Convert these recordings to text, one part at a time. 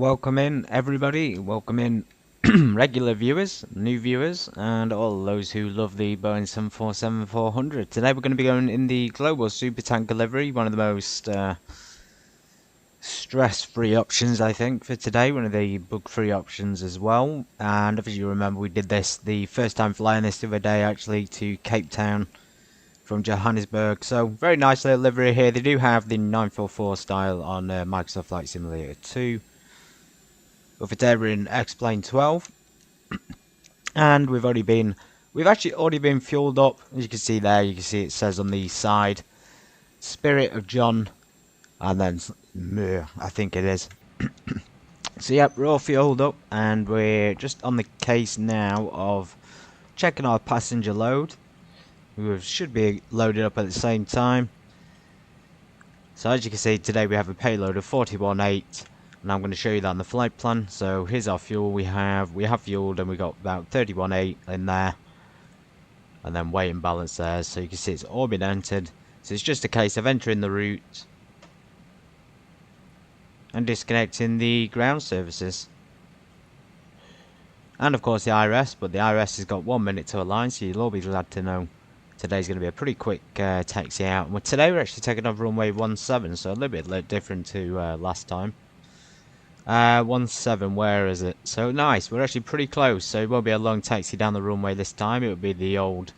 Welcome in, everybody. Welcome in, regular viewers, new viewers, and all those who love the Boeing 747-400. Today we're going to be going in the global supertanker livery, one of the most stress-free options, I think, for today. One of the bug-free options as well. And if you remember, we did this the first time flying this the other day, actually, to Cape Town from Johannesburg. So very nice little livery here. They do have the 944 style on Microsoft Flight Simulator 2. But for today we're in X-Plane 12, and we've actually already been fueled up. As you can see there, you can see it says on the side, Spirit of John, and then I think it is. So yep, we're all fueled up, and we're just on the case now of checking our passenger load. We should be loaded up at the same time. So as you can see, today we have a payload of 41.8. And I'm going to show you that on the flight plan. So here's our fuel. We have fueled, and we got about 31.8 in there, and then weight and balance there. So you can see it's all been entered. So it's just a case of entering the route and disconnecting the ground services, and of course the IRS. But the IRS has got 1 minute to align, so you'll all be glad to know today's going to be a pretty quick taxi out. Well, today we're actually taking off runway 17, so a little bit different to last time. 17, where is it? So nice, we're actually pretty close, so it won't be a long taxi down the runway this time. It will be the old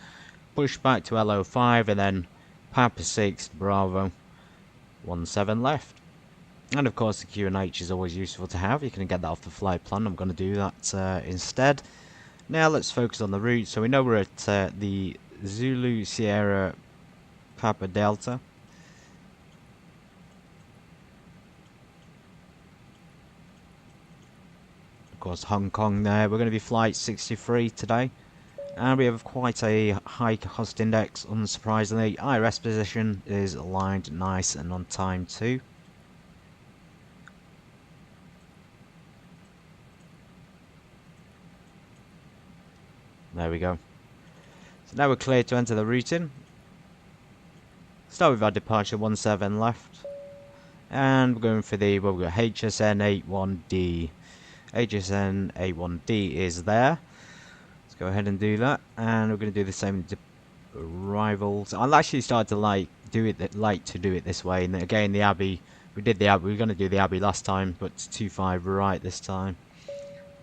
pushback to LO5 and then Papa 6 Bravo 17 left. And of course the QNH is always useful to have. You can get that off the flight plan. I'm going to do that instead. Now let's focus on the route. So we know we're at the Zulu Sierra Papa Delta. Of course Hong Kong there. We're going to be flight 63 today, and we have quite a high cost index, unsurprisingly. IRS position is aligned nice and on time too. There we go. So now we're clear to enter the routing. Start with our departure 17 left, and we're going for the, well, we've got HSN 81D. HSN 81D is there. Let's go ahead and do that, and we're going to do the same arrivals. I'll actually start to like to do it this way. And again, the Abbey, we did the Abbey. We were going to do the Abbey last time, but 25 right this time.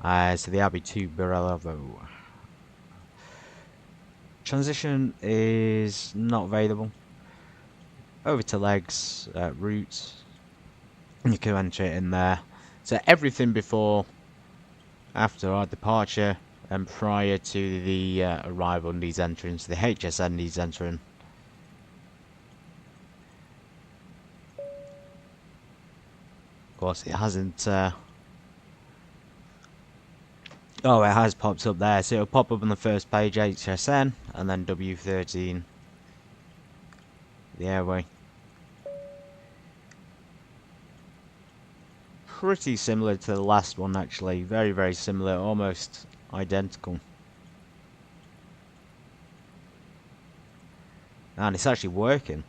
So the Abbey to Bravo. Transition is not available. Over to legs, route. You can enter it in there. So everything before, after our departure, and prior to the arrival needs entering. So the HSN needs entering. Of course, it hasn't. Oh, it has popped up there. So it'll pop up on the first page, HSN, and then W13, the airway. Pretty similar to the last one, actually. Very, very similar, almost identical. And it's actually working.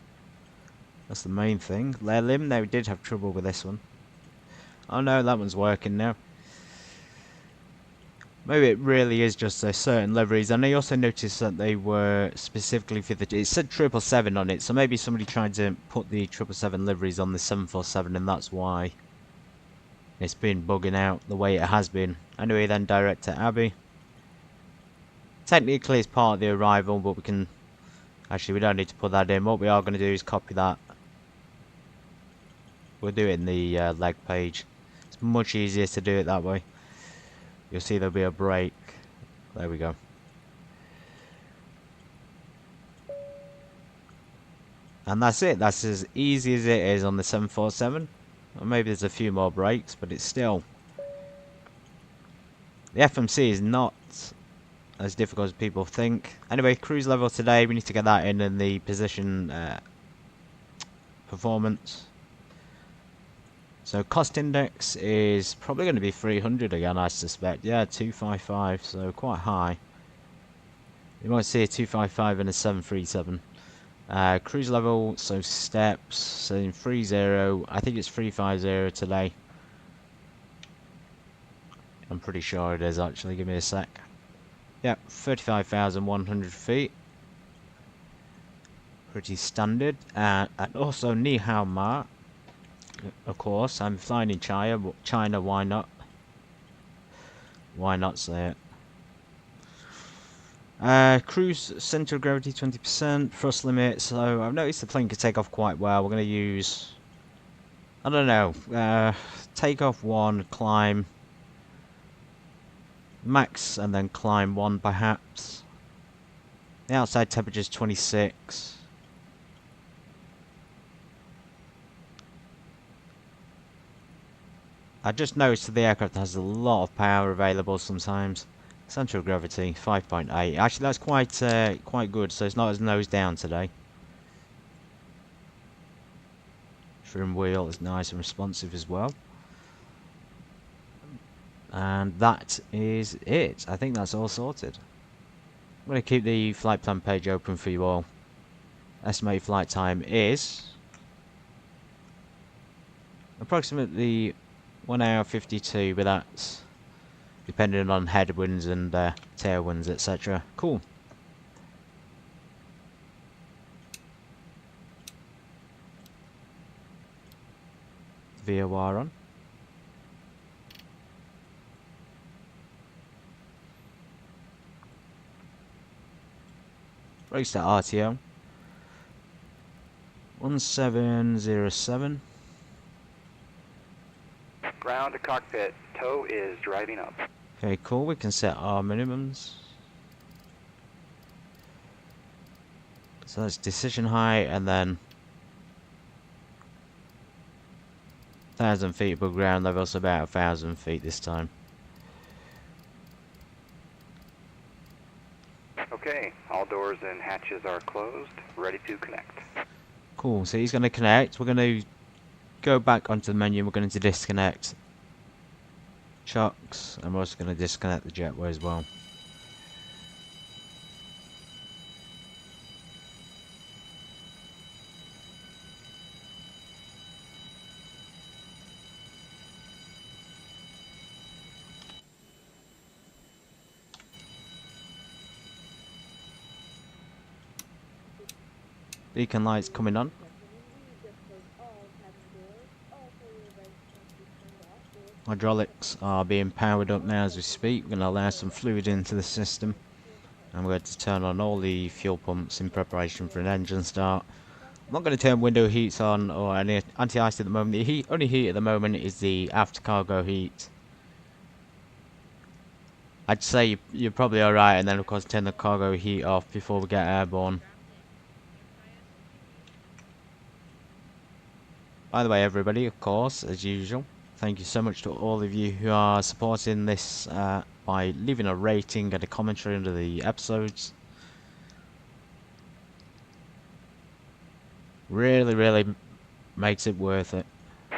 That's the main thing. Lim, they did have trouble with this one. Oh no, that one's working now. Maybe it really is just certain liveries. And I also noticed that they were specifically for the... It said 777 on it, so maybe somebody tried to put the 777 liveries on the 747, and that's why it's been bugging out the way it has been. Anyway, then direct to Abbey. Technically it's part of the arrival, but we can... Actually, we don't need to put that in. What we are going to do is copy that. We'll do it in the leg page. It's much easier to do it that way. You'll see there'll be a break. There we go. And that's it. That's as easy as it is on the 747. Or maybe there's a few more breaks, but it's still... The FMC is not as difficult as people think. Anyway, cruise level today, we need to get that in the position performance. So cost index is probably going to be 300 again, I suspect. Yeah, 255, so quite high. You might see a 255 and a 737. Cruise level, so steps, so in 30, I think it's 350 today. I'm pretty sure it is actually. Give me a sec. Yep, 35,100 feet. Pretty standard. And also Ni Hao Ma. Of course, I'm flying in China. China, why not? Why not say it? Cruise center of gravity 20%, thrust limit. So I've noticed the plane can take off quite well. We're going to use, I don't know, take off 1, climb max, and then climb 1 perhaps. The outside temperature is 26. I just noticed that the aircraft has a lot of power available sometimes. Center of gravity 5.8. Actually, that's quite good. So it's not as nose down today. Trim wheel is nice and responsive as well. And that is it. I think that's all sorted. I'm going to keep the flight plan page open for you all. Estimated flight time is approximately 1 hour 52, but that's depending on headwinds and tailwinds, etc. Cool. VOR on. Race to RTO. 1707. Ground to cockpit. Tow is driving up. Okay, cool. We can set our minimums. So that's decision height, and then 1,000 feet above ground level, so about 1,000 feet this time. Okay, all doors and hatches are closed, ready to connect. Cool, so he's going to connect. We're going to go back onto the menu. We're going to disconnect chocks, and we're also going to disconnect the jetway as well. Beacon lights coming on. Hydraulics are being powered up now as we speak. We're going to allow some fluid into the system. And we're going to turn on all the fuel pumps in preparation for an engine start. I'm not going to turn window heats on or any anti-ice at the moment. The only heat at the moment is the after cargo heat. I'd say you're probably alright, and then of course turn the cargo heat off before we get airborne. By the way, everybody, of course, as usual, thank you so much to all of you who are supporting this by leaving a rating and a commentary under the episodes. Really makes it worth it.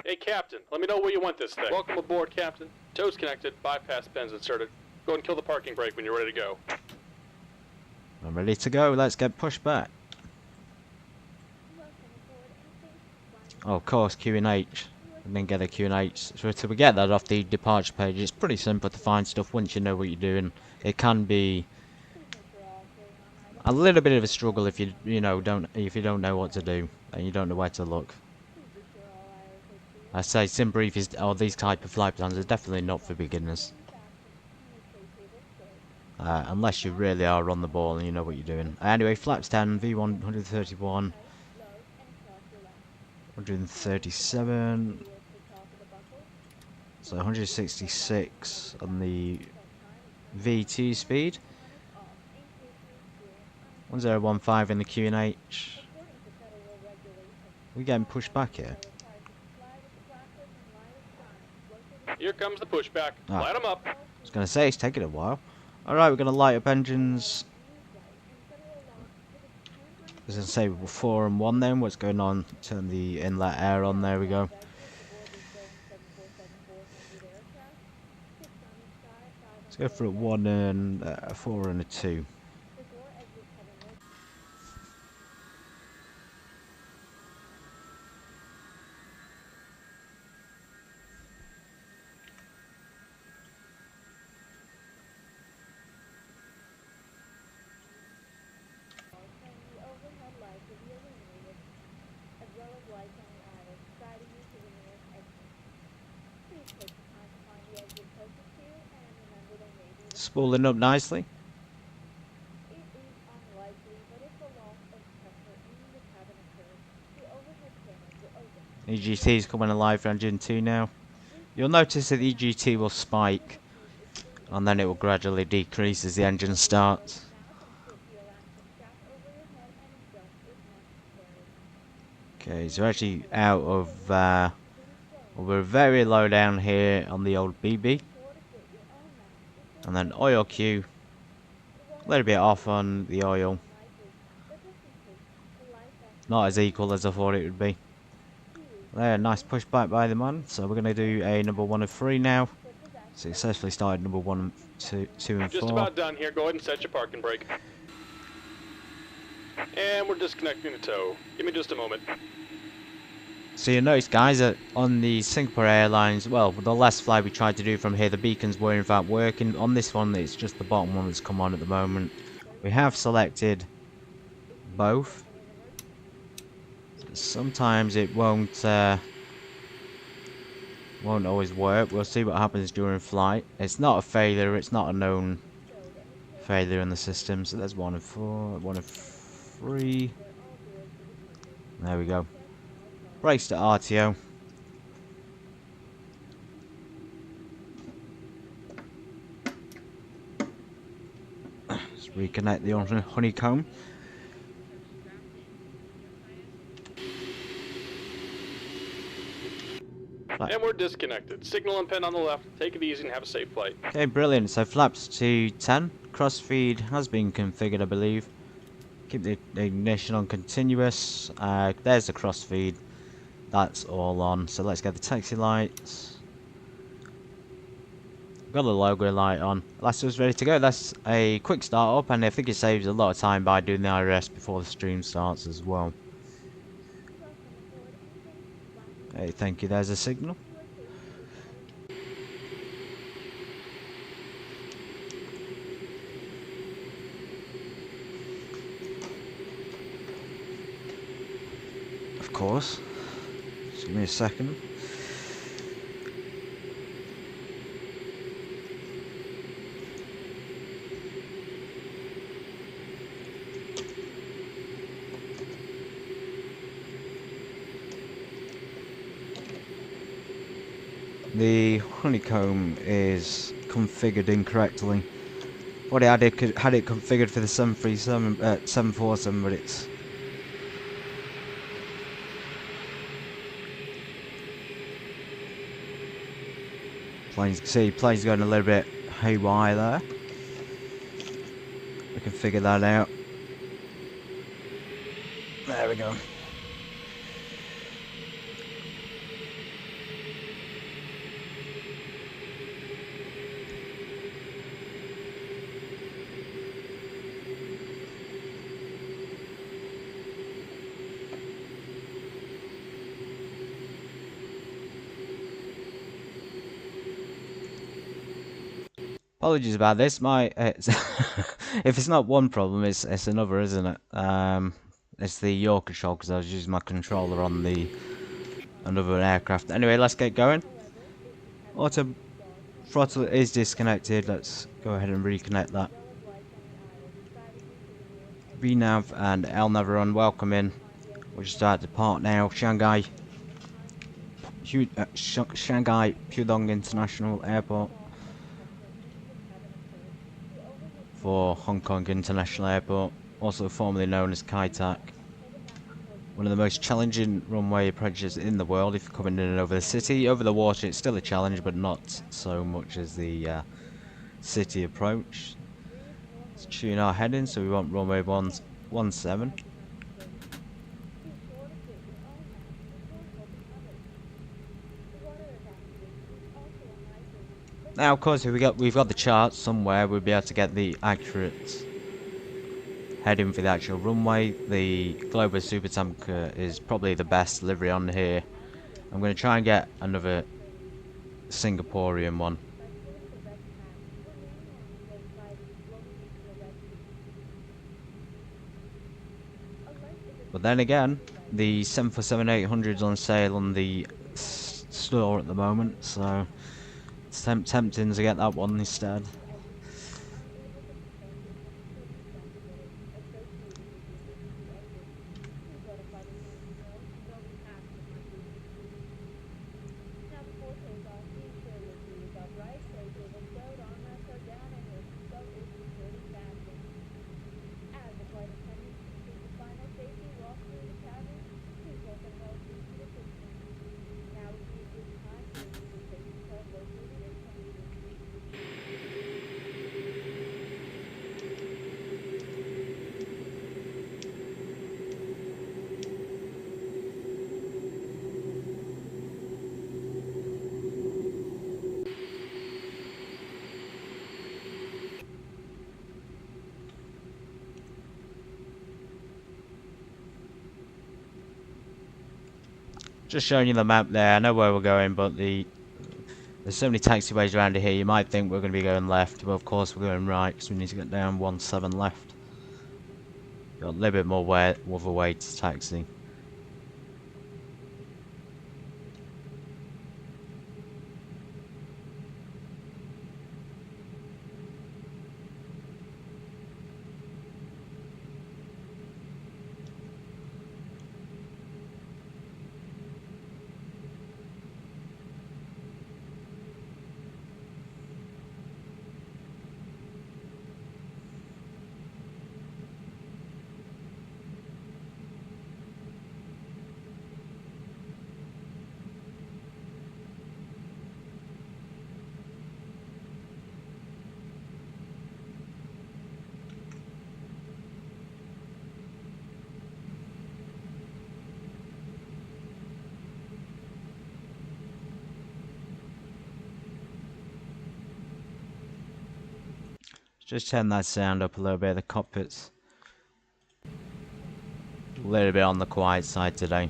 Hey, Captain, let me know where you want this thing. Welcome aboard, Captain. Tow's connected, bypass pins inserted. Go ahead and kill the parking brake when you're ready to go. I'm ready to go. Let's get pushed back. Oh, of course, Q&H. And then get a Q&H. So to get that off the departure page, it's pretty simple to find stuff once you know what you're doing. It can be a little bit of a struggle if you don't know what to do and you don't know where to look. I say sim brief is, or these type of flight plans are definitely not for beginners. Unless you really are on the ball and you know what you're doing. Anyway, flaps 10, V1 131, 137, so 166 on the V2 speed, 1015 in the Q&H. We're getting pushed back here. Here comes the pushback. Light them up. I was going to say, it's taking a while. Alright, we're going to light up engines. As I say, we're 4 and 1 then. What's going on? Turn the inlet air on. There we go. Let's go for a 1 and a 4 and a 2. spooling up nicely. EGT is coming alive for engine 2 now. You'll notice that the EGT will spike and then it will gradually decrease as the engine starts. Okay, so we're actually out of we're very low down here on the old BB. And then oil Q, a little bit off on the oil. Not as equal as I thought it would be. There, nice pushback by the man. So we're going to do a number 1 of 3 now. Successfully started number 1, 2, 2 and 4. Just about done here. Go ahead and set your parking brake. And we're disconnecting the tow. Give me just a moment. So you notice, guys, that on the Singapore Airlines, well, the last flight we tried to do from here, the beacons were in fact working. On this one, it's just the bottom one that's come on at the moment. We have selected both. Sometimes it won't always work. We'll see what happens during flight. It's not a failure. It's not a known failure in the system. So there's 1 of 4, 1 of 3. There we go. Brakes to RTO. Let's reconnect the honeycomb. And we're disconnected. Signal and pin on the left. Take it easy and have a safe flight. Okay, brilliant. So flaps to 10. Crossfeed has been configured, I believe. Keep the ignition on continuous. There's the crossfeed. That's all on. So let's get the taxi lights. Got the logo light on. Last was ready to go. That's a quick start up, and I think it saves a lot of time by doing the IRS before the stream starts as well. Hey, thank you. There's a signal. Of course. Just give me a second. The honeycomb is configured incorrectly. What it had it configured for the 737, 747, but it's plane's going a little bit haywire there. We can figure that out. There we go. Apologies about this. If it's not one problem, it's another, isn't it? It's the yaw control because I was using my controller on the another aircraft. Anyway, let's get going. Auto throttle is disconnected. Let's go ahead and reconnect that. VNav and LNav are on. Welcome in. We'll just start to depart now. Shanghai Pudong International Airport. For Hong Kong International Airport, also formerly known as Kai Tak. One of the most challenging runway approaches in the world if you're coming in and over the city. Over the water it's still a challenge, but not so much as the city approach. Let's tune our heading, so we want runway 17. Now, of course, if we've got the charts somewhere, we'll be able to get the accurate heading for the actual runway. The Global Supertanker is probably the best livery on here. I'm going to try and get another Singaporean one. But then again, the 747-800 is on sale on the store at the moment, so it's tempting to get that one instead. Just showing you the map there. I know where we're going, but there's so many taxiways around here. You might think we're going to be going left, but of course we're going right because we need to get down 17 left. Got a little bit more way of a way to taxi. Just turn that sound up a little bit. The cockpit's a little bit on the quiet side today.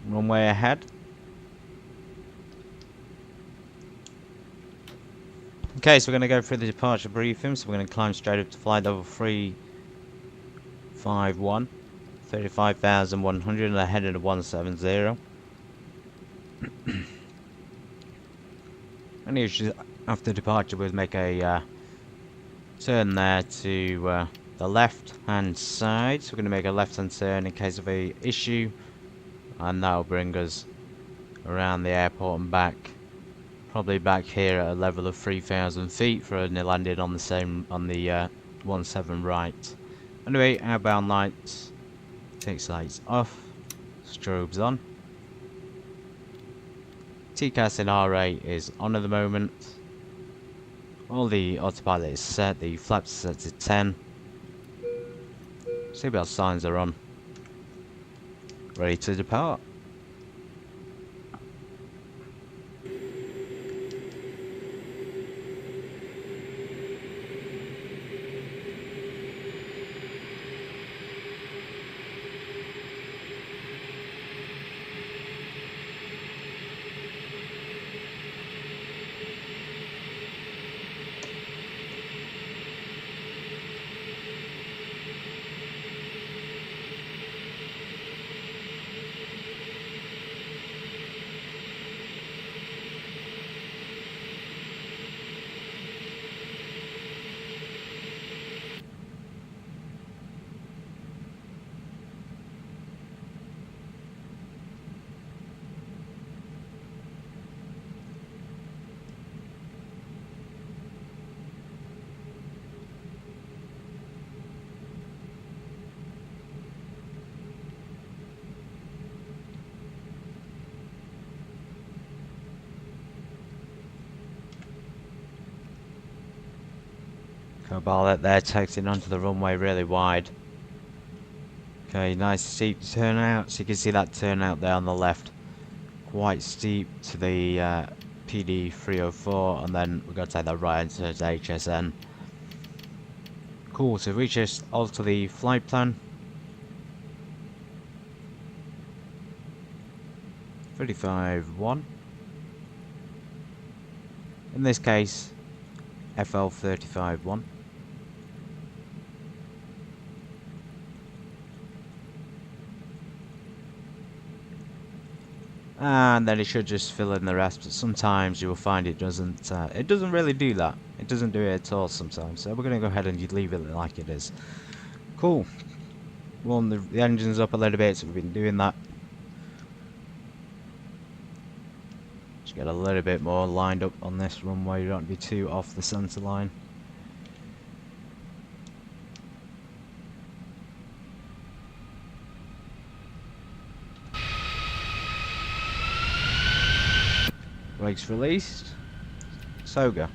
Runway ahead. Okay, so we're going to go through the departure briefing. So we're going to climb straight up to flight level 351, 35,100, and ahead of the 170. Any issues after departure, we'll make a turn there to the left hand side. So we're going to make a left hand turn in case of a issue, and that'll bring us around the airport and back. Probably back here at a level of 3,000 feet for a landing on the 17 right. Anyway, outbound lights, takes lights off, strobes on. TCAS in R8 is on at the moment. All the autopilot is set, the flaps are set to 10. Seatbelt signs are on. Ready to depart. Cobalt there, taxiing onto the runway really wide. Okay, nice steep turnout. So you can see that turnout there on the left. Quite steep to the PD 304, and then we've got to take that right into HSN. Cool, so we just alter the flight plan. 35-1. In this case, FL35-1. And then it should just fill in the rest, but sometimes you will find it doesn't really do that. It doesn't do it at all sometimes, so we're going to go ahead and leave it like it is. Cool. Warm the engines up a little bit, so we've been doing that. Just get a little bit more lined up on this runway, you don't be too off the centre line. Brakes released. Soga.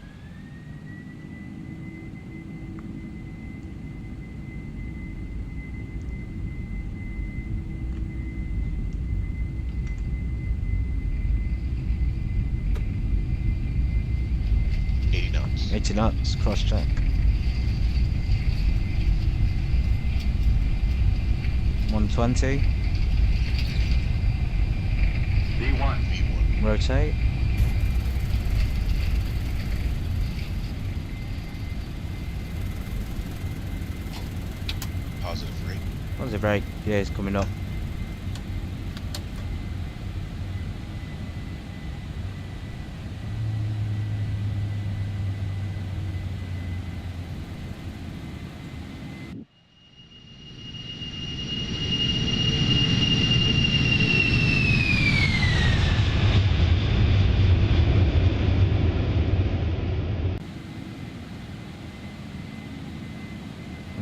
knots. 80 knots, cross check. 120. V1. V1. Rotate. Positive rate. Positive brake. Yeah, it's coming up.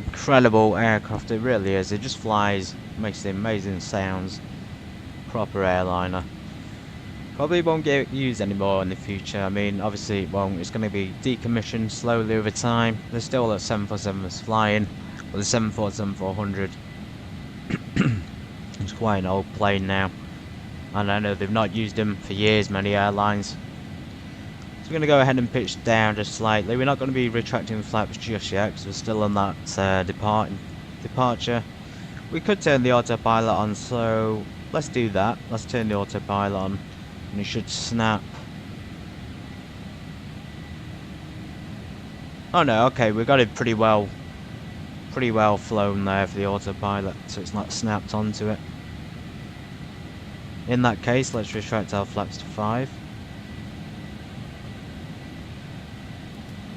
Incredible aircraft, it really is. It just flies, makes the amazing sounds. Proper airliner. Probably won't get used anymore in the future. I mean, obviously it won't. It's going to be decommissioned slowly over time. There's still a 747s flying, but the 747-400 it's quite an old plane now. And I know they've not used them for years, many airlines. So we're going to go ahead and pitch down just slightly. We're not going to be retracting flaps just yet because we're still on that departure. We could turn the autopilot on, so let's do that. Let's turn the autopilot on and it should snap. Oh no, okay, we got it pretty well flown there for the autopilot, so it's not snapped onto it. In that case, let's retract our flaps to 5.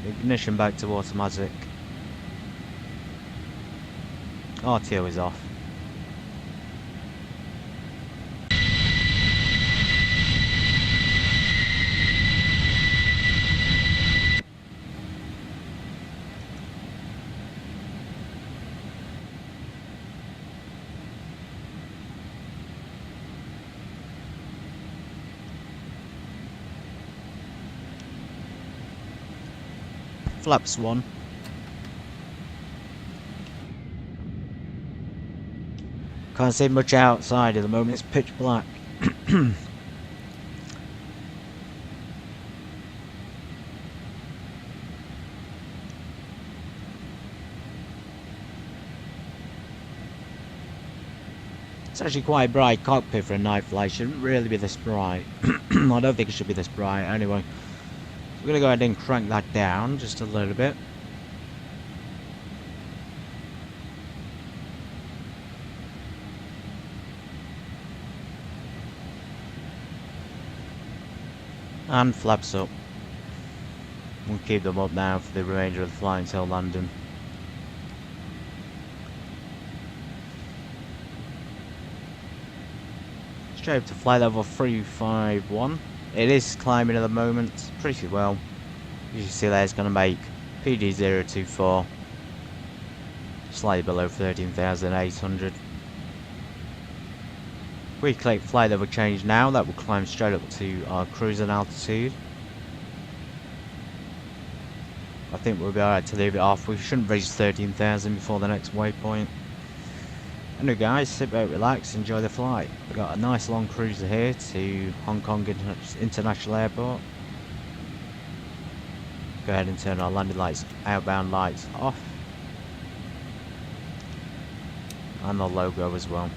Ignition back to automatic. RTO is off. Flaps 1. Can't see much outside at the moment, it's pitch black. It's actually quite a bright cockpit for a night flight. Shouldn't really be this bright. I don't think it should be this bright anyway. We're going to go ahead and crank that down just a little bit. And flaps up. We'll keep them up now for the remainder of the flight until London. Straight up to flight level 351. It is climbing at the moment pretty well. You can see there it's going to make PD024 slightly below 13,800. If we click flight level change now, that will climb straight up to our cruising altitude. I think we'll be alright to leave it off. We shouldn't reach 13,000 before the next waypoint. Anyway guys, sit back, relax, enjoy the flight. We've got a nice long cruiser here to Hong Kong International Airport. Go ahead and turn our landing lights, outbound lights off. And the logo as well.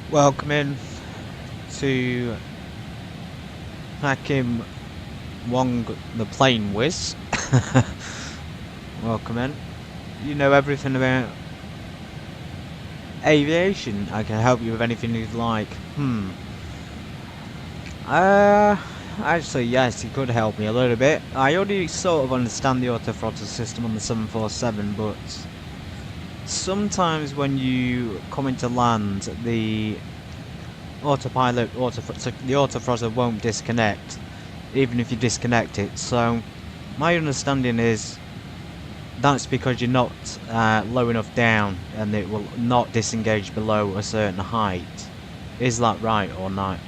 Welcome in to Hakim Wong the Plane Whiz. Welcome in. You know everything about aviation. I can help you with anything you'd like. Actually, yes, you could help me a little bit. I already sort of understand the autothrottle system on the 747, but sometimes when you come into land, the autothrottle won't disconnect, even if you disconnect it. So, my understanding is that's because you're not low enough down, and it will not disengage below a certain height. Is that right or not?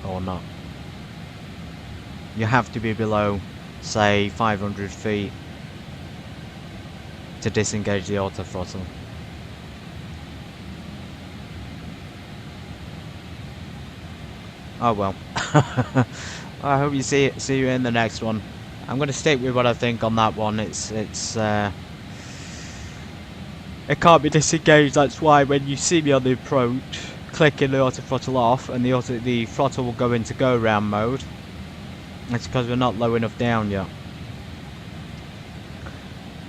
You have to be below, say, 500 feet to disengage the autothrottle. Oh well. I hope you see you in the next one. I'm going to stick with what I think on that one. It can't be disengaged. That's why when you see me on the approach, clicking the autothrottle off, and the throttle will go into go round mode. It's because we're not low enough down yet.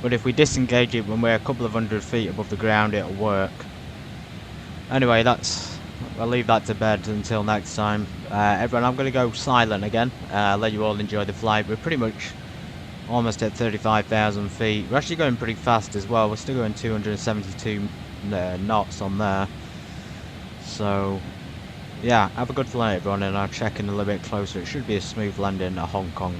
But if we disengage it when we're a couple of hundred feet above the ground, it'll work. Anyway, I'll leave that to bed until next time. Everyone, I'm going to go silent again. Let you all enjoy the flight. We're pretty much almost at 35,000 feet. We're actually going pretty fast as well. We're still going 272 knots on there. So, yeah, have a good flight, everyone, and I'll check in a little bit closer. It should be a smooth landing at Hong Kong.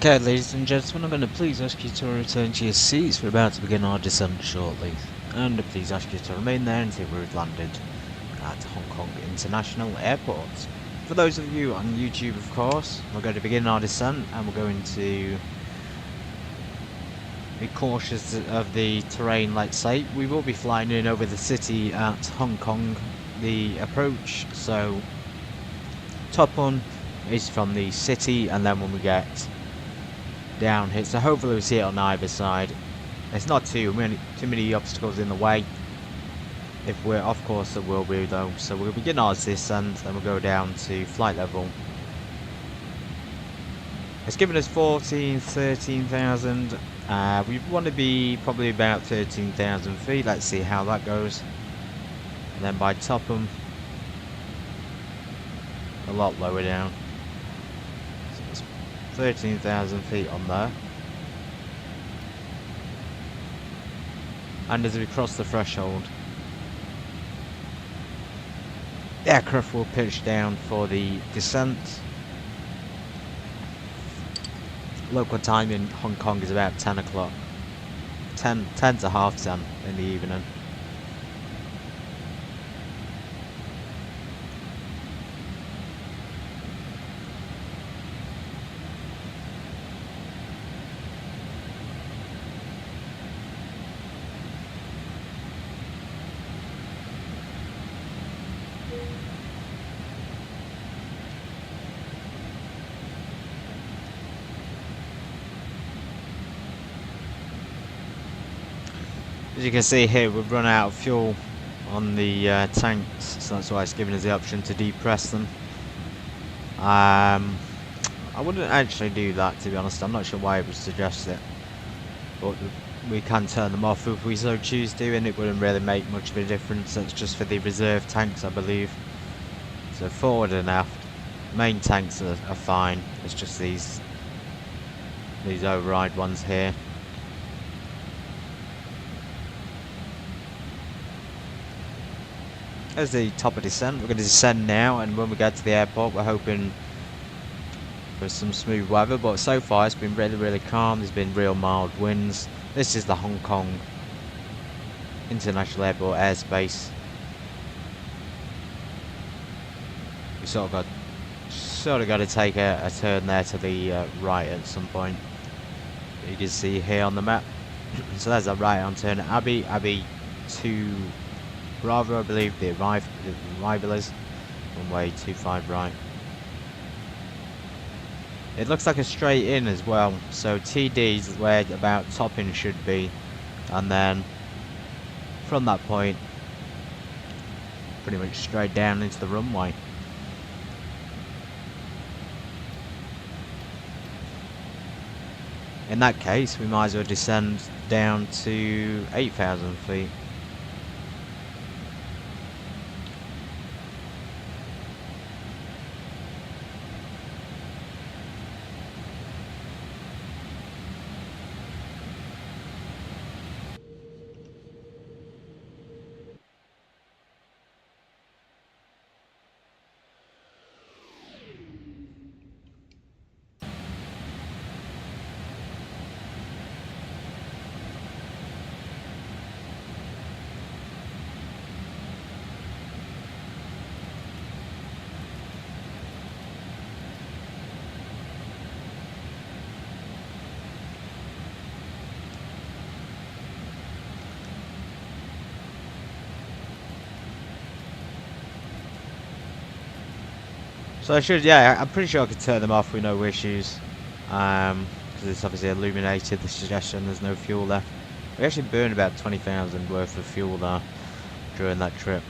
Okay, ladies and gentlemen, I'm going to please ask you to return to your seats. We're about to begin our descent shortly. And please ask you to remain there until we've landed at Hong Kong International Airport. For those of you on YouTube, of course, we're going to begin our descent and we're going to be cautious of the terrain, let's say. We will be flying in over the city at Hong Kong, the approach, so top one is from the city, and then when we get down here, so hopefully we see it on either side. There's not too many obstacles in the way. If we're, of course there will be though, so we'll begin our descent and we'll go down to flight level. It's given us 13,000. We want to be probably about 13,000 feet. Let's see how that goes. And then by Topham, a lot lower down. So it's 13,000 feet on there. And as we cross the threshold, the aircraft will pitch down for the descent. Local time in Hong Kong is about 10 o'clock. 10 to half 10 in the evening. As you can see here, we've run out of fuel on the tanks, so that's why it's giving us the option to depress them. I wouldn't actually do that, to be honest. I'm not sure why it would suggest it, but we can turn them off if we so choose to, and it wouldn't really make much of a difference. That's just for the reserve tanks, I believe. So forward and aft, main tanks are fine. It's just these override ones here. There's the top of descent. We're going to descend now, and when we get to the airport, we're hoping for some smooth weather, but so far it's been really calm. There's been real mild winds. This is the Hong Kong International Airport airspace. We sort of got to take a turn there to the right at some point. You can see here on the map. So there's a right-hand turn at Abbey to Bravo, I believe the arrival is. Runway 25 right. It looks like a straight in as well, so TD is where about topping should be, and then from that point pretty much straight down into the runway. In that case, we might as well descend down to 8,000 feet. So I'm pretty sure I could turn them off with no issues, because it's obviously illuminated the suggestion there's no fuel left. We actually burned about 20,000 worth of fuel there during that trip.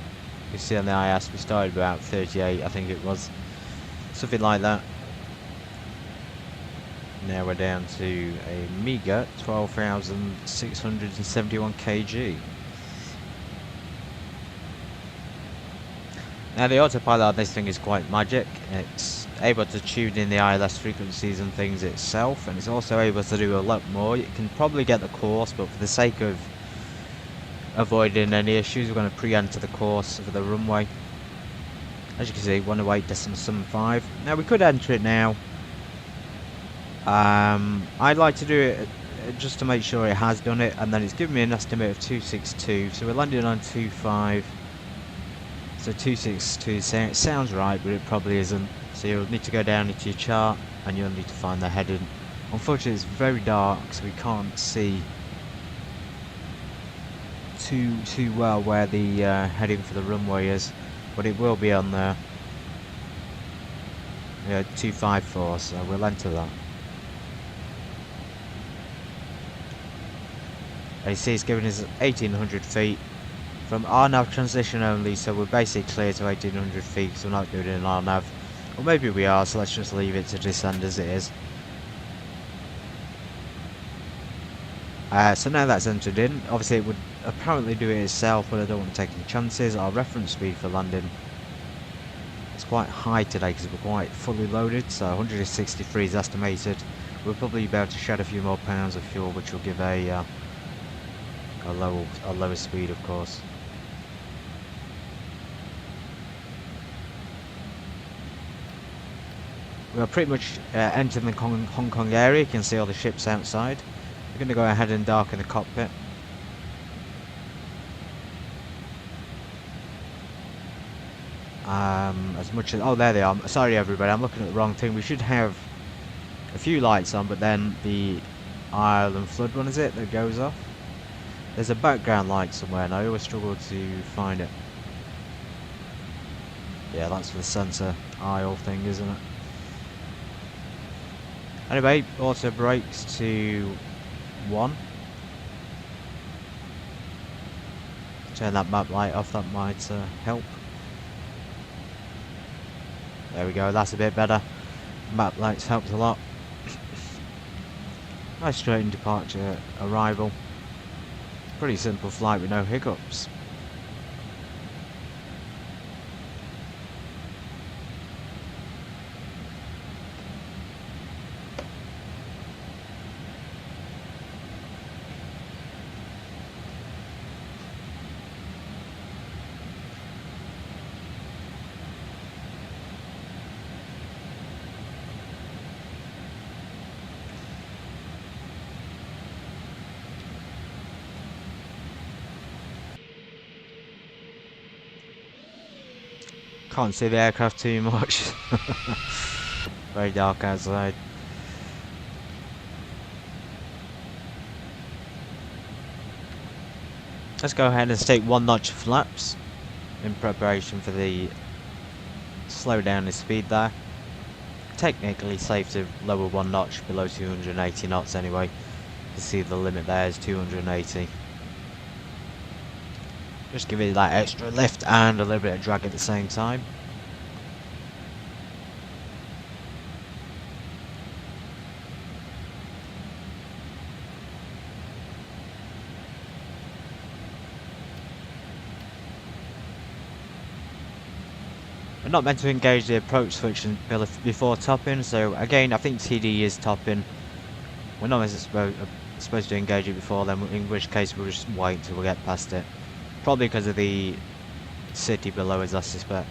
You see on the IS we started about 38, I think it was, something like that. Now we're down to a meager 12,671 kg. Now the autopilot on this thing is quite magic. It's able to tune in the ILS frequencies and things itself, and it's also able to do a lot more. You can probably get the course, but for the sake of avoiding any issues, we're going to pre-enter the course for the runway. As you can see, 108.75. Now we could enter it now, I'd like to do it just to make sure it has done it, and then it's given me an estimate of 262, so we're landing on 25. So 262 sounds right, but it probably isn't. So you'll need to go down into your chart, and you'll need to find the heading. Unfortunately, it's very dark, so we can't see too well where the heading for the runway is, but it will be on there. Yeah, 254, so we'll enter that. AC is giving us 1800 feet from RNAV transition only, so we're basically clear to 1800 feet because we're not doing it in RNAV. Or maybe we are, so let's just leave it to descend as it is. So now that's entered in, obviously it would apparently do it itself, but I don't want to take any chances. Our reference speed for landing is quite high today because we're quite fully loaded, so 163 is estimated. We'll probably be able to shed a few more pounds of fuel, which will give a lower speed, of course. We are pretty much entering the Hong Kong area. You can see all the ships outside. We're going to go ahead and darken the cockpit. As much as... oh, there they are. Sorry everybody, I'm looking at the wrong thing. We should have a few lights on, but then the Ireland flood one, is it, that goes off? There's a background light somewhere, and I always struggle to find it. Yeah, that's the sensor aisle thing, isn't it? Anyway, auto brakes to 1. Turn that map light off, that might help. There we go, that's a bit better. Map lights helped a lot. Nice straight departure arrival. Pretty simple flight with no hiccups. Can't see the aircraft too much. Very dark outside. Let's go ahead and take 1 notch of flaps in preparation for the slow down the speed there. Technically safe to lower 1 notch below 280 knots anyway. You can see the limit there is 280. Just give it that extra lift and a little bit of drag at the same time. We're not meant to engage the approach switch before topping, so again I think TD is topping. We're not supposed to engage it before then, in which case we'll just wait until we get past it. Probably because of the city below us, I suspect.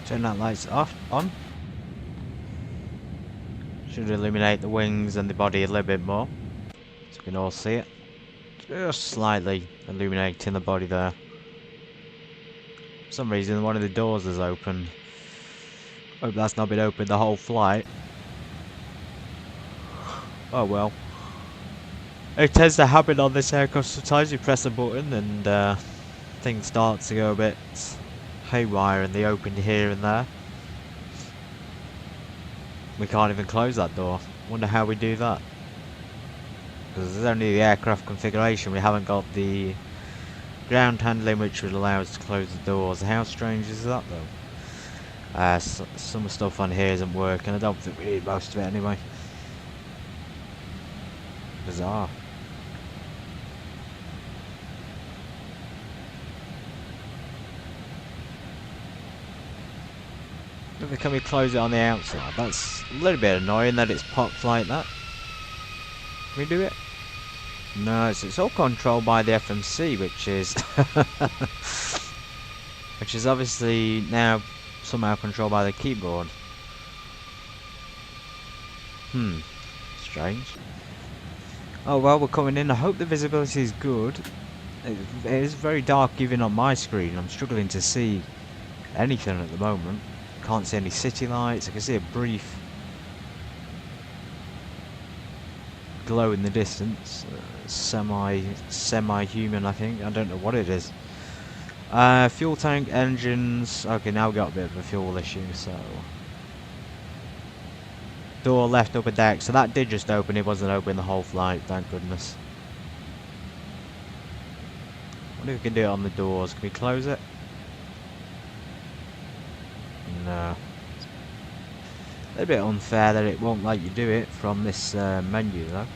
Turn that lights off, on. Should illuminate the wings and the body a little bit more, so we can all see it. Just slightly illuminating the body there. For some reason one of the doors is open. Hope that's not been open the whole flight. Oh well. It tends to happen on this aircraft. Sometimes you press a button and things start to go a bit haywire and they open here and there. We can't even close that door. Wonder how we do that. Because there's only the aircraft configuration. We haven't got the ground handling which would allow us to close the doors. How strange is that though? Some stuff on here isn't working. I don't think we need most of it anyway. Bizarre. Can we close it on the outside? That's a little bit annoying that it's popped like that. Can we do it? No, it's all controlled by the FMC, which is obviously now somehow controlled by the keyboard. Strange. Oh well, we're coming in. I hope the visibility is good. It is very dark even on my screen. I'm struggling to see anything at the moment. Can't see any city lights. I can see a brief glow in the distance. Semi-human, I think. I don't know what it is. Fuel tank, engines. Okay, now we've got a bit of a fuel issue, so... Door left upper deck. So that did just open. It wasn't open the whole flight, thank goodness. I wonder if we can do it on the doors. Can we close it? No. A little bit unfair that it won't let you do it from this menu though.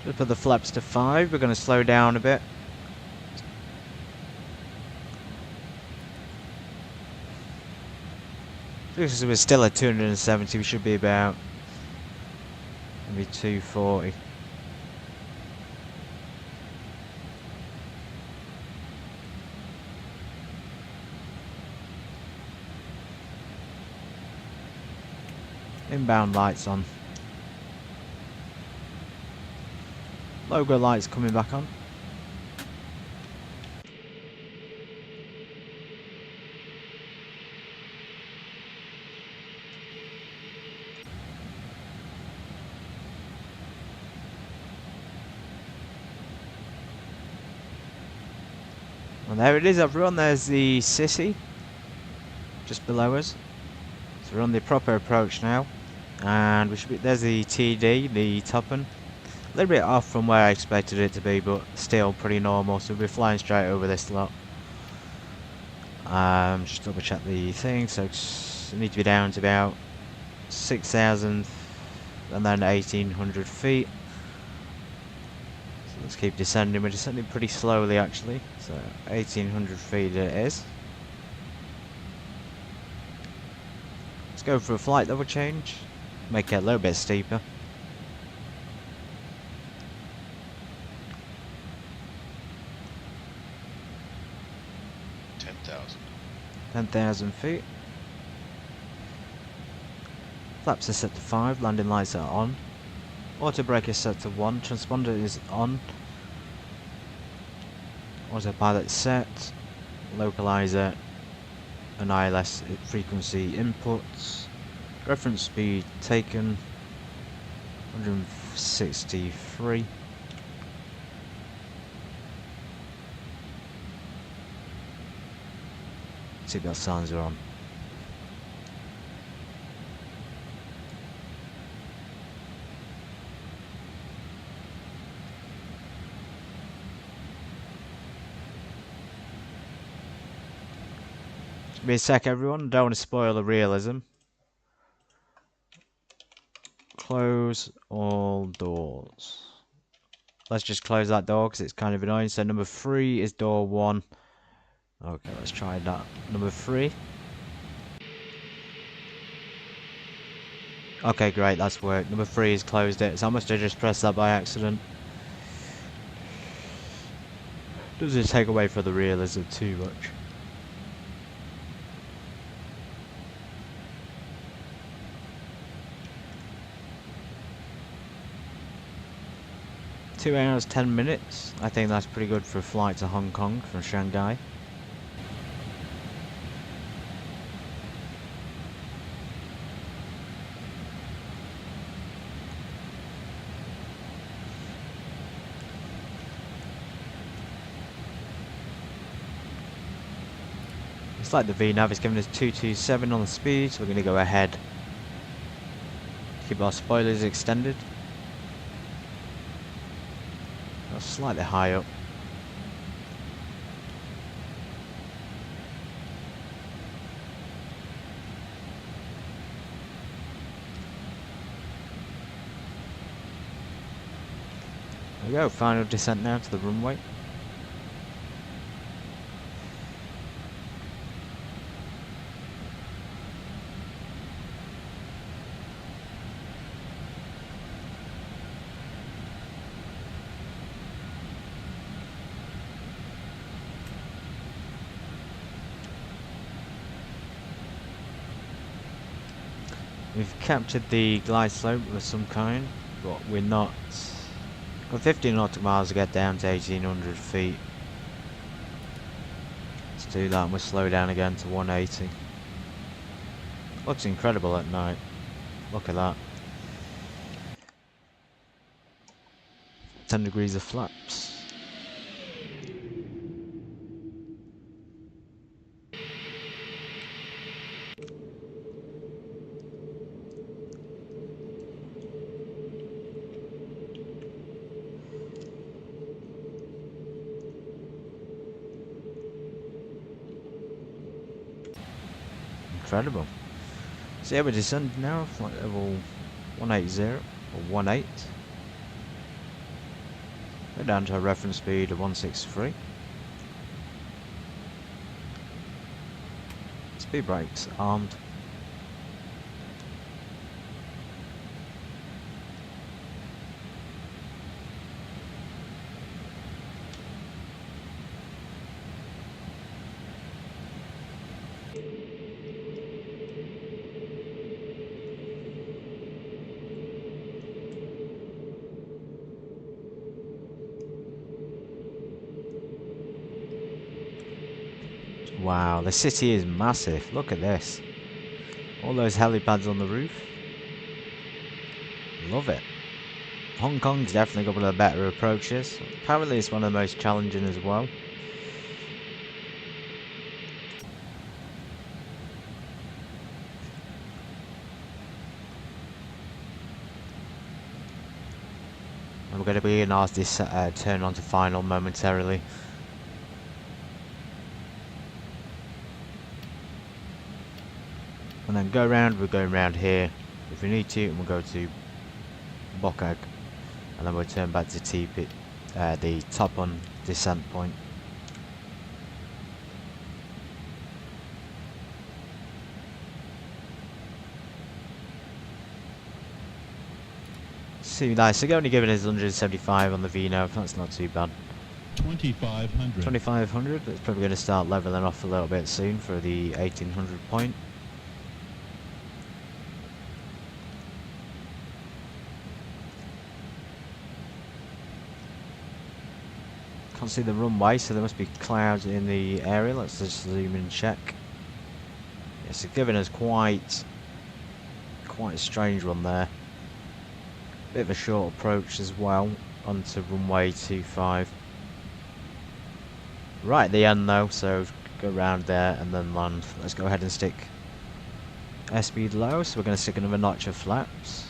Just put the flaps to 5. We're going to slow down a bit. Because we're still at 270, we should be about maybe 240. Inbound lights on. Logo lights coming back on. And there it is, everyone. There's the city just below us. So we're on the proper approach now, and we should be. There's the TD, the Toppen. A little bit off from where I expected it to be, but still pretty normal. So we'll be flying straight over this lot. Just double check the thing. So we need to be down to about 6,000 and then 1,800 feet. So let's keep descending. We're descending pretty slowly actually. So 1,800 feet it is. Let's go for a flight level change. Make it a little bit steeper. 10,000 feet. Flaps are set to 5, landing lights are on. Auto brake is set to 1, transponder is on. Autopilot set. Localizer and ILS frequency inputs. Reference speed taken 163. Seatbelt signs are on. Give me a sec, everyone. Don't want to spoil the realism. Close all doors. Let's just close that door because it's kind of annoying. So number 3 is door 1. Okay, let's try that. Number 3. Okay, great, that's worked. Number 3 has closed it, so I must have just pressed that by accident. Doesn't take away from the realism too much. Two hours, 10 minutes. I think that's pretty good for a flight to Hong Kong from Shanghai. It's like the VNAV is giving us 227 on the speed, so we're going to go ahead. Keep our spoilers extended. That's slightly high up. There we go, final descent now to the runway. We've captured the glide slope of some kind, but we're not. Got 15 nautical miles to get down to 1800 feet. Let's do that and we'll slow down again to 180. Looks incredible at night. Look at that. 10 degrees of flaps. Incredible. So yeah, we're descending now, flight level 180 or 18. We're down to a reference speed of 163. Speed brakes armed. Wow, the city is massive. Look at this. All those helipads on the roof. Love it. Hong Kong's definitely got one of the better approaches. Apparently it's one of the most challenging as well. And we're going to be in ours this turn on to final momentarily. And then go round, we're going round here if we need to, and we'll go to Bokag, and then we'll turn back to TP, the top on descent point. See, nice. They're only giving us 175 on the VNO, that's not too bad. 2500. 2500, it's probably going to start leveling off a little bit soon for the 1800 point. Can't see the runway, so there must be clouds in the area. Let's just zoom in and check. Yes, it's giving us quite a strange one there. Bit of a short approach as well onto runway 25. Right at the end though, so go around there and then land. Let's go ahead and stick airspeed low, so we're going to stick another notch of flaps.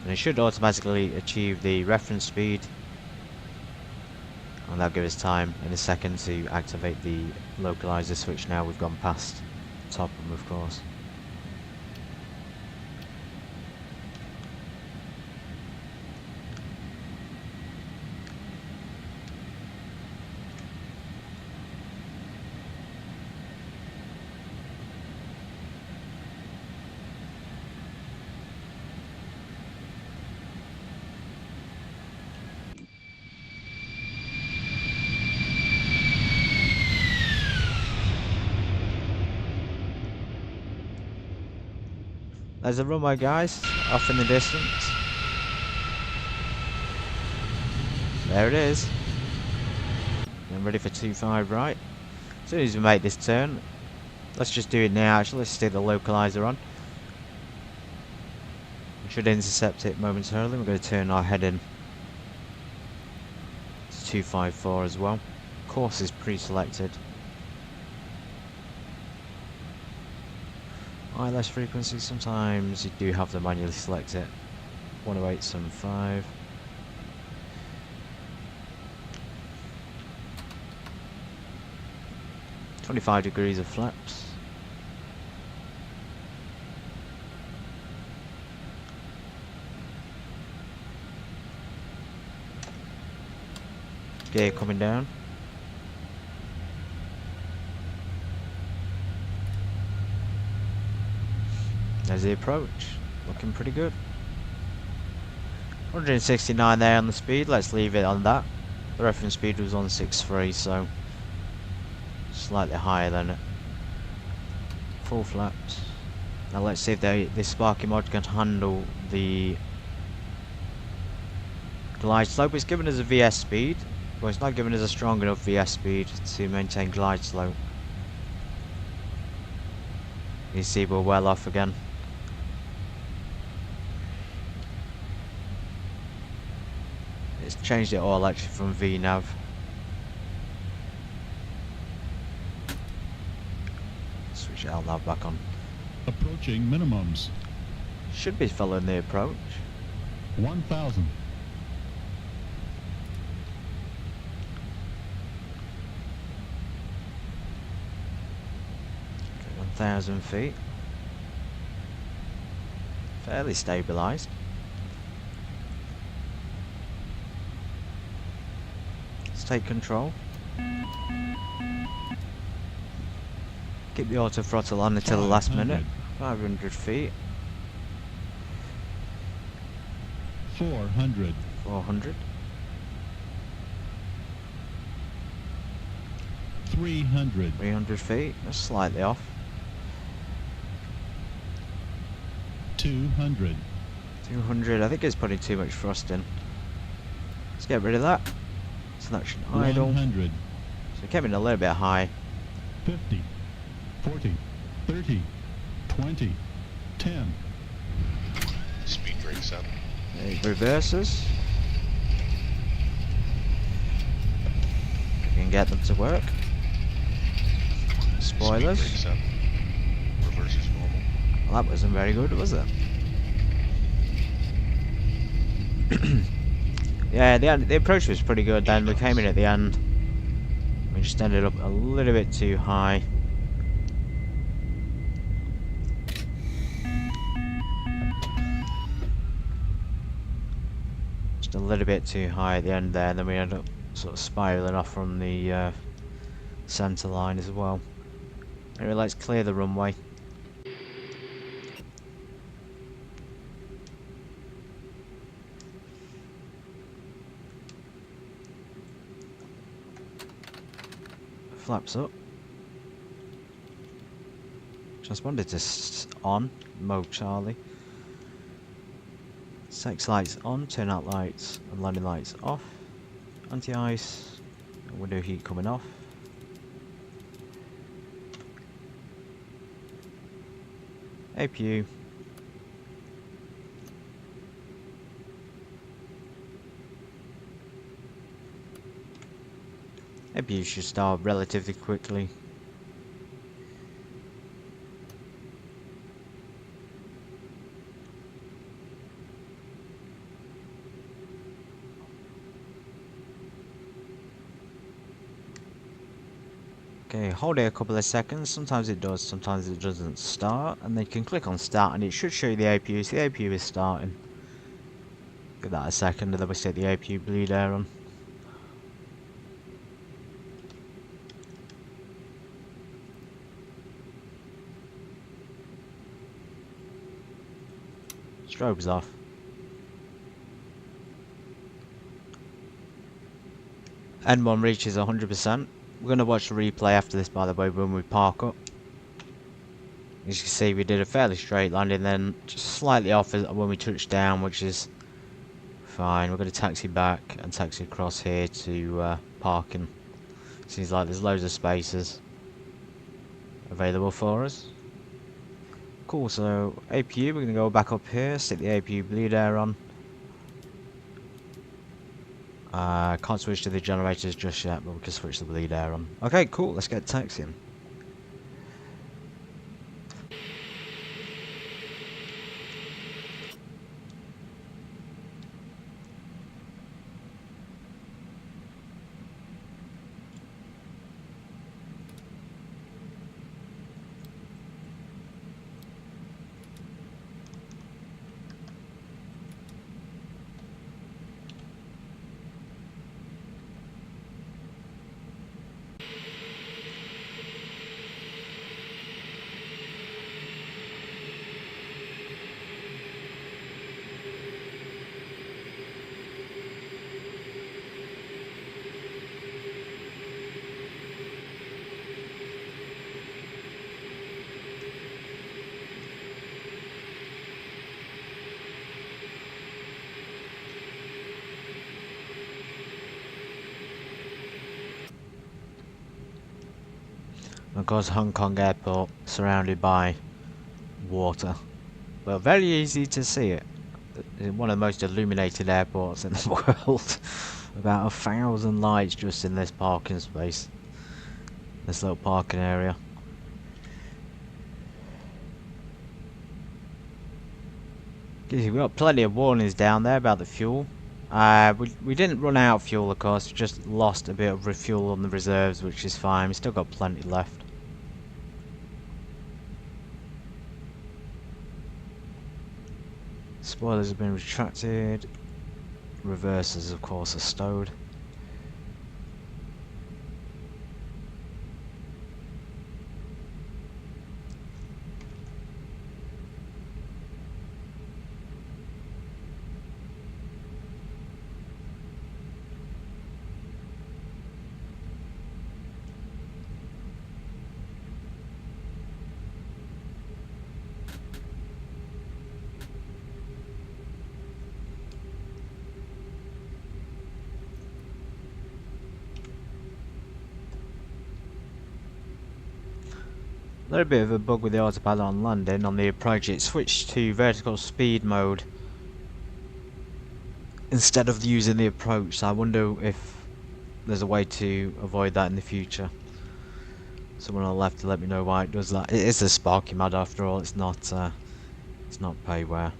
And it should automatically achieve the reference speed. And that'll give us time in a second to activate the localizer switch now we've gone past Topham, of course. There's a runway, guys, off in the distance. There it is. Getting ready for 2-5 right. As soon as we make this turn, let's just do it now actually. Let's stick the localizer on. We should intercept it momentarily. We're going to turn our head in. It's 254 as well. Course is pre-selected. ILS frequency, sometimes you do have to manually select it. 10875. .25 degrees of flaps. Gear coming down. There's the approach, looking pretty good. 169 there on the speed, let's leave it on that. The reference speed was 163, so slightly higher than it. Full flaps. Now let's see if this Sparky mod can handle the glide slope. It's given us a VS speed, but it's not giving us a strong enough VS speed to maintain glide slope. You see we're well off again. It's changed it all actually from VNav. Switch LNav back on. Approaching minimums. Should be following the approach. 1,000. Okay, 1,000 feet. Fairly stabilised. Let's take control. Keep the auto throttle on until the last minute. 500 feet. 400. 400. 300. 300 feet. That's slightly off. 200. 200. I think it's putting too much thrust in. Let's get rid of that. Selection idle. 100. So it came in a little bit high. 50. 40. 30. 20. 10. Speed brakes up. It reverses. We can get them to work. Spoilers. Speed brakes up. Reverse is normal. Well, that wasn't very good, was it? Yeah, the approach was pretty good then. We came in at the end. We just ended up a little bit too high. Just a little bit too high at the end there, and then we ended up sort of spiraling off from the centre line as well. Anyway, let's clear the runway. Flaps up. Transponder to on, mode Charlie. Sex lights on, turn out lights and landing lights off. Anti-ice, window heat coming off. APU. APU should start relatively quickly. Okay, hold it a couple of seconds. Sometimes it does, sometimes it doesn't start. And then you can click on start and it should show you the APU. So the APU is starting. Give that a second and then we set the APU bleed air on. Strobe's off. N1 reaches 100%. We're going to watch the replay after this, by the way, when we park up. As you can see, we did a fairly straight landing, then just slightly off when we touched down, which is fine. We're going to taxi back and taxi across here to parking. Seems like there's loads of spaces available for us. Cool, so APU, we're going to go back up here, stick the APU bleed air on. Can't switch to the generators just yet, but we can switch the bleed air on. Okay, cool, let's get taxiing. Of course, Hong Kong airport surrounded by water, but very easy to see it. It's one of the most illuminated airports in the world. About 1,000 lights just in this parking space, this little parking area. We've got plenty of warnings down there about the fuel. We didn't run out of fuel, of course. We just lost a bit of refuel on the reserves, which is fine. We still got plenty left. Spoilers have been retracted. Reversers, of course, are stowed. A little bit of a bug with the autopilot on landing. On the approach it switched to vertical speed mode instead of using the approach, so I wonder if there's a way to avoid that in the future. Someone on the left to let me know why it does that. It is a Sparky mod after all, it's not payware.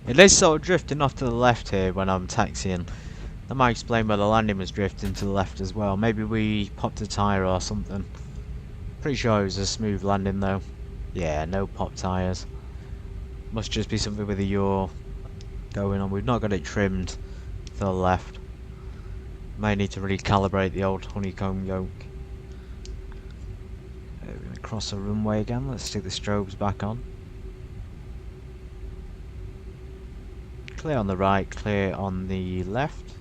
It is sort of drifting off to the left here when I'm taxiing. That might explain why the landing was drifting to the left as well. Maybe we popped a tyre or something. Pretty sure it was a smooth landing though. Yeah, no pop tyres. Must just be something with the yaw going on. We've not got it trimmed to the left. May need to recalibrate the old honeycomb yoke. We're going to cross the runway again. Let's stick the strobes back on. Clear on the right, clear on the left.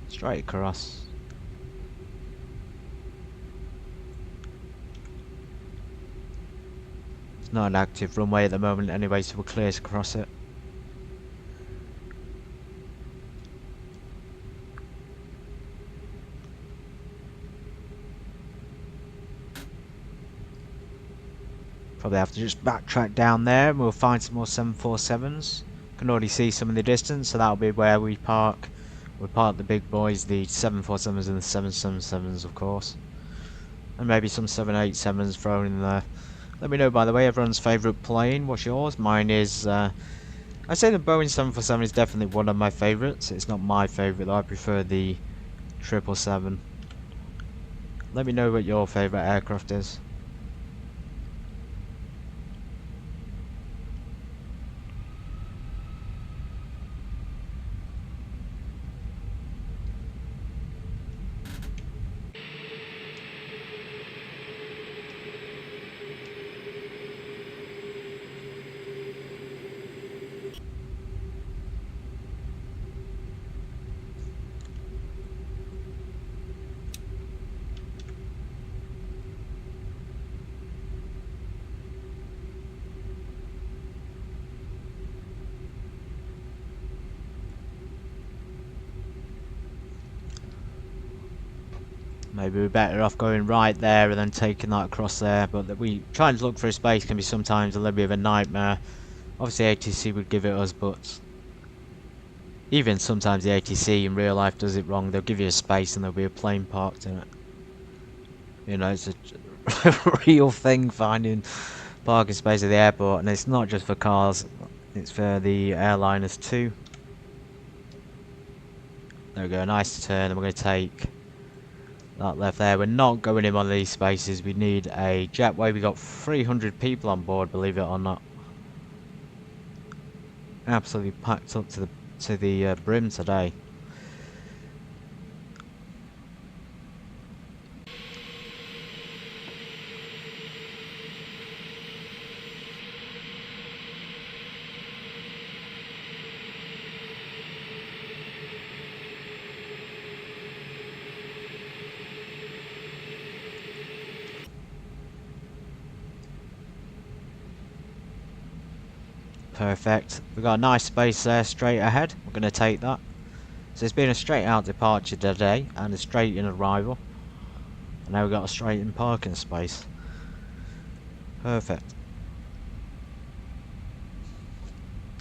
Straight across. It's not an active runway at the moment anyway, so we're clear to cross it. Probably have to just backtrack down there and we'll find some more 747s. Can already see some in the distance, so that'll be where we park. We'll park the big boys, the 747s and the 777s of course. And maybe some 787s thrown in there. Let me know, by the way, everyone's favourite plane. What's yours? Mine is, I'd say the Boeing 747 is definitely one of my favourites. It's not my favourite though, I prefer the 777. Let me know what your favourite aircraft is. Maybe we're better off going right there and then taking that across there, but we trying to look for a space can be sometimes a little bit of a nightmare. Obviously ATC would give it us, but even sometimes the ATC in real life does it wrong. They'll give you a space and there'll be a plane parked in it. You know, it's a real thing, finding parking space at the airport, and it's not just for cars, it's for the airliners too. There we go, nice turn, and we're going to take that left there. We're not going in one of these spaces. We need a jetway. We got 300 people on board, believe it or not. Absolutely packed up to the brim today. Perfect. We've got a nice space there straight ahead. We're going to take that. So it's been a straight out departure today and a straight in arrival. And now we've got a straight in parking space. Perfect.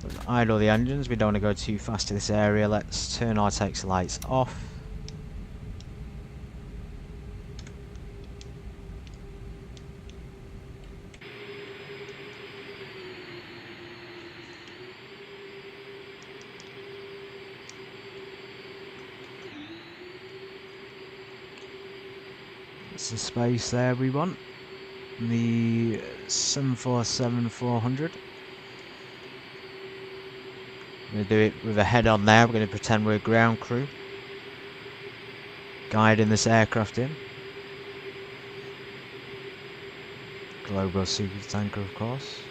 Let's idle the engines. We don't want to go too fast to this area. Let's turn our taxi lights off. That's the space there we want. The 747-400. I'm going to do it with a head on there. We're going to pretend we're ground crew, guiding this aircraft in. Global super tanker, of course.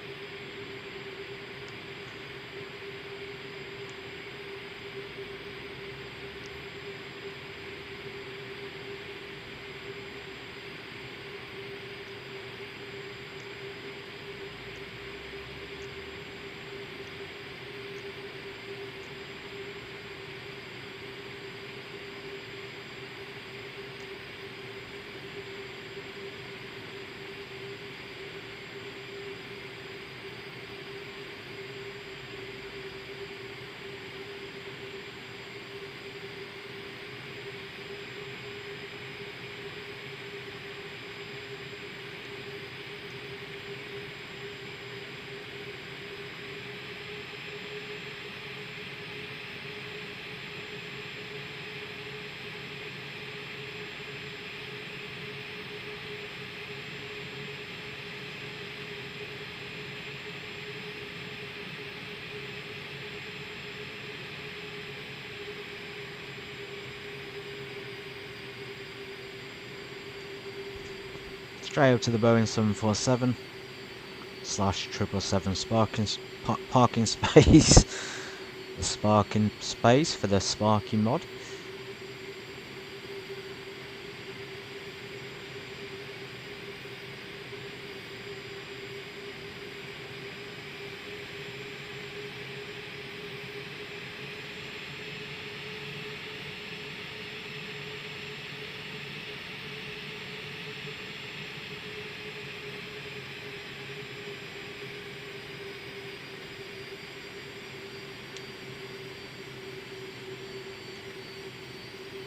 Straight up to the Boeing 747 / 777 parking space. The sparking space for the sparking mod.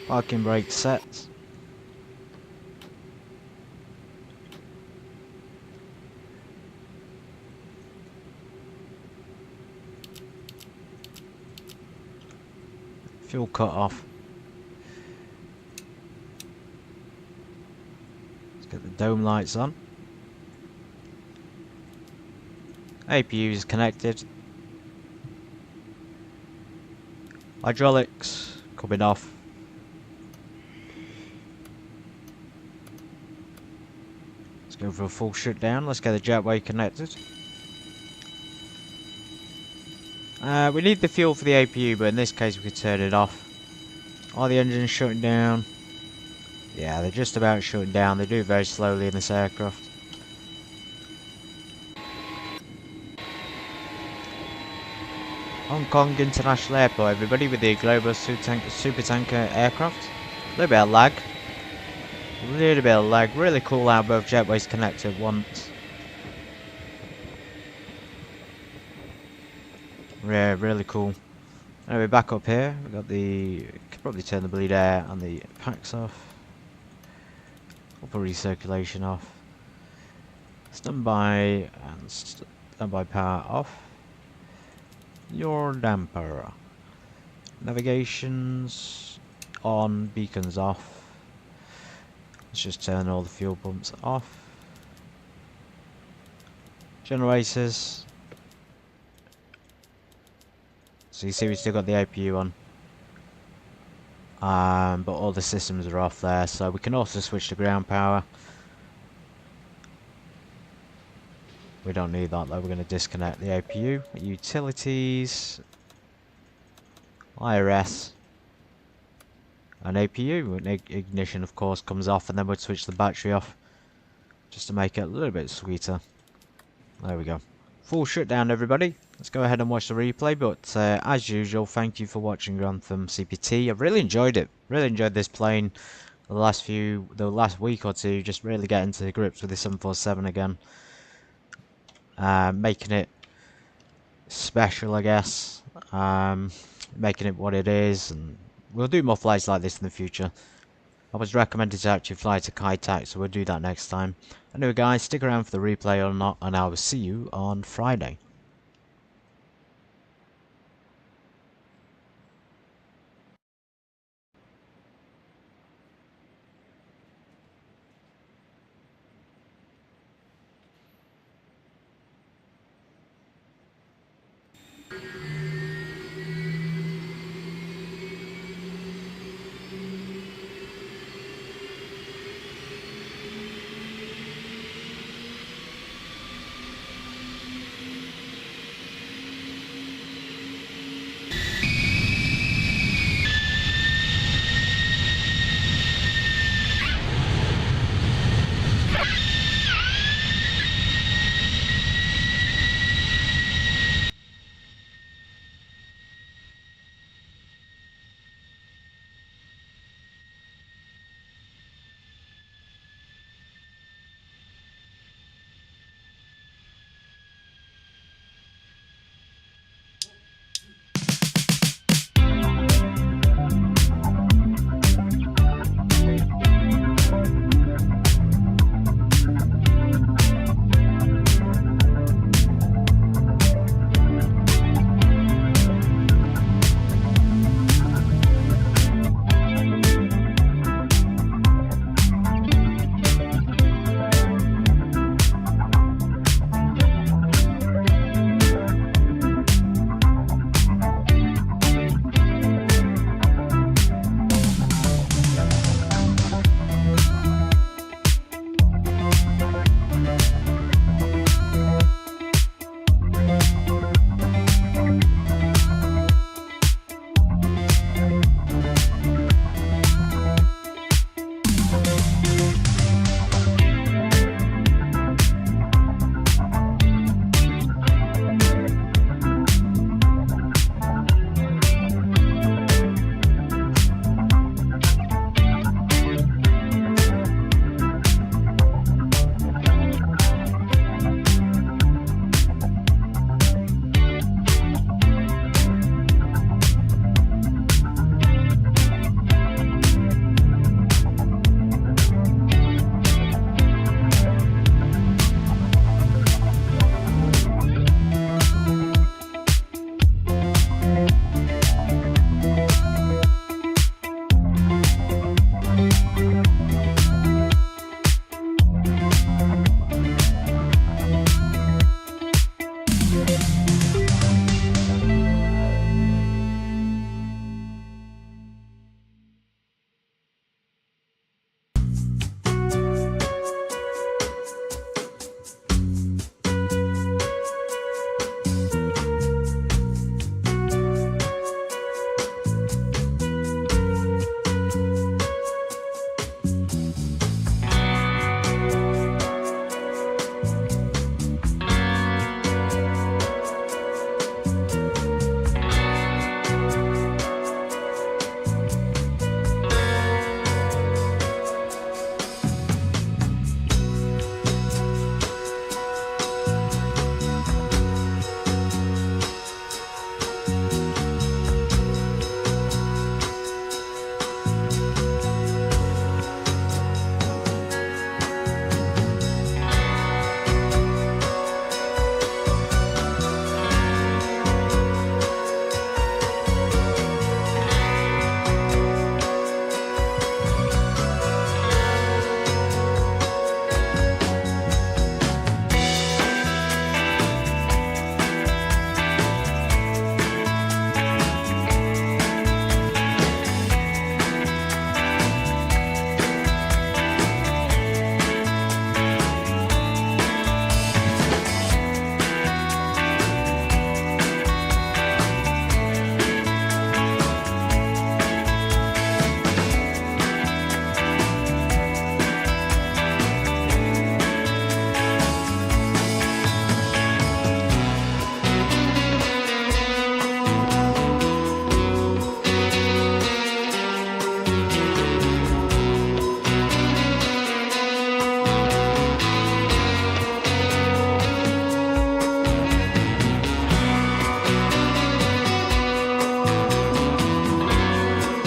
Parking brake set. Fuel cut off. Let's get the dome lights on. APU is connected. Hydraulics coming off. Let's go for a full shutdown. Let's get the jetway connected. We need the fuel for the APU, but in this case we could turn it off. Are the engines shutting down? Yeah, they're just about shutting down. They do very slowly in this aircraft. Hong Kong International Airport, everybody, with the global supertanker aircraft. A little bit of lag. A little bit of lag. Really cool how both jetways connect at once. Yeah, really cool. Anyway, back up here. We've got the... Could probably turn the bleed air and the packs off. Upper recirculation off. Standby and standby power off. Your damper. Navigations on, beacons off. Let's just turn all the fuel pumps off. Generators. So you see we still got the APU on. But all the systems are off there, so we can also switch to ground power. We don't need that though, we're going to disconnect the APU. Utilities, IRS, and APU. Ignition of course comes off, and then we'll switch the battery off, just to make it a little bit sweeter. There we go. Full shutdown everybody. Let's go ahead and watch the replay, but as usual, thank you for watching Grantham CPT. I've really enjoyed it. Really enjoyed this plane. The last week or two, just really getting to grips with the 747 again. Making it special, I guess. Making it what it is, and we'll do more flights like this in the future. I was recommended to actually fly to Kai Tak, so we'll do that next time. Anyway guys, stick around for the replay or not, and I will see you on Friday.